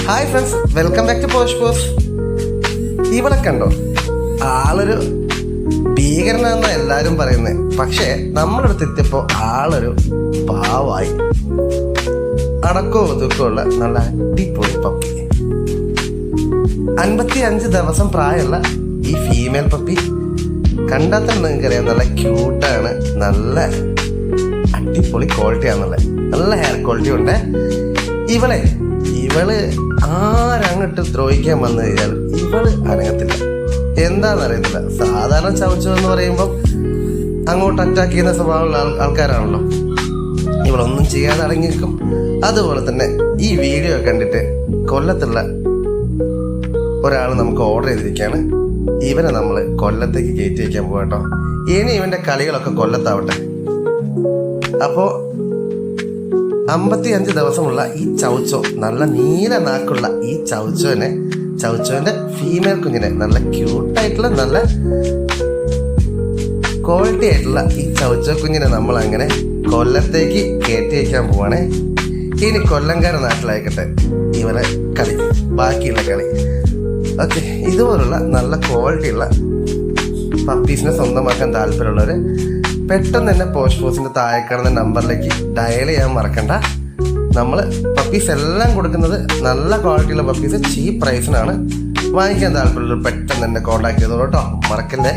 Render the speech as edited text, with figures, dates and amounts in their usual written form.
Hi friends, welcome back to Posh Paws. ഇവളെ കണ്ടോ? ആളൊരു ഭീകരനാണെന്നാ എല്ലാവരും പറയുന്നത്. പക്ഷേ നമ്മളടുത്ത് എത്തിയപ്പോൾ ആളൊരു പാവായി. അടക്കവും ഒതുക്കമുള്ള നല്ല അടിപൊളി പപ്പി. 55 ദിവസം പ്രായമുള്ള ഈ ഫീമെയിൽ പപ്പി കണ്ടാൽ തന്നെ നിങ്ങൾക്കറിയാം, നല്ല ക്യൂട്ടാണ്, നല്ല അടിപൊളി ക്വാളിറ്റിയാണുള്ളത്, നല്ല ഹെയർ ക്വാളിറ്റി ഉണ്ട്. ഇവള് ആരങ്ങോട്ട് ദ്രോഹിക്കാൻ വന്നു കഴിഞ്ഞാൽ ഇവള് അനങ്ങത്തില്ല. എന്താണെന്നറിയത്തില്ല. സാധാരണ ചവച്ചു എന്ന് പറയുമ്പം അങ്ങോട്ട് അറ്റാക്ക് ചെയ്യുന്ന സ്വഭാവമുള്ള ആൾക്കാരാണല്ലോ. ഇവളൊന്നും ചെയ്യാതെ അടങ്ങിയിരിക്കും. അതുപോലെ തന്നെ ഈ വീഡിയോ കണ്ടിട്ട് കൊല്ലത്തുള്ള ഒരാൾ നമുക്ക് ഓർഡർ ചെയ്തിരിക്കുകയാണ്. ഇവനെ നമ്മൾ കൊല്ലത്തേക്ക് കയറ്റി വയ്ക്കാൻ പോകട്ടോ. ഇനി ഇവന്റെ കളികളൊക്കെ കൊല്ലത്താവട്ടെ. അപ്പോൾ 55 ദിവസമുള്ള ഈ ചൗച്ചോ, നല്ല നീല നാക്കുള്ള ഈ ചൗച്ചോന്റെ ഫീമെയിൽ കുഞ്ഞിനെ, നല്ല ക്യൂട്ടായിട്ടുള്ള നല്ല ക്വാളിറ്റി ആയിട്ടുള്ള ഈ ചൗച്ചോ കുഞ്ഞിനെ നമ്മൾ അങ്ങനെ കൊല്ലത്തേക്ക് കയറ്റി വയ്ക്കാൻ പോവാണേ. ഇനി കൊല്ലംകാര നാട്ടിലായിക്കട്ടെ ഇവരെ കളി, ബാക്കിയുള്ള കളി. ഓക്കെ, ഇതുപോലുള്ള നല്ല ക്വാളിറ്റിയുള്ള പപ്പീസിനെ സ്വന്തമാക്കാൻ താല്പര്യമുള്ളവർ പെട്ടെന്ന് തന്നെ പോസ്റ്റ് പോസ്റ്റിന്റെ താഴെ കാണുന്ന നമ്പറിലേക്ക് ഡയൽ ചെയ്യാൻ മറക്കണ്ട. നമ്മൾ പപ്പീസ് എല്ലാം കൊടുക്കുന്നത് നല്ല ക്വാളിറ്റിയുള്ള പപ്പീസ് ചീപ്പ് പ്രൈസിനാണ്. വാങ്ങിക്കാൻ താല്പര്യമുള്ളവർ പെട്ടെന്ന് തന്നെ കോൺടാക്ട് ചെയ്തോളൂ കേട്ടോ, മറക്കല്ലേ.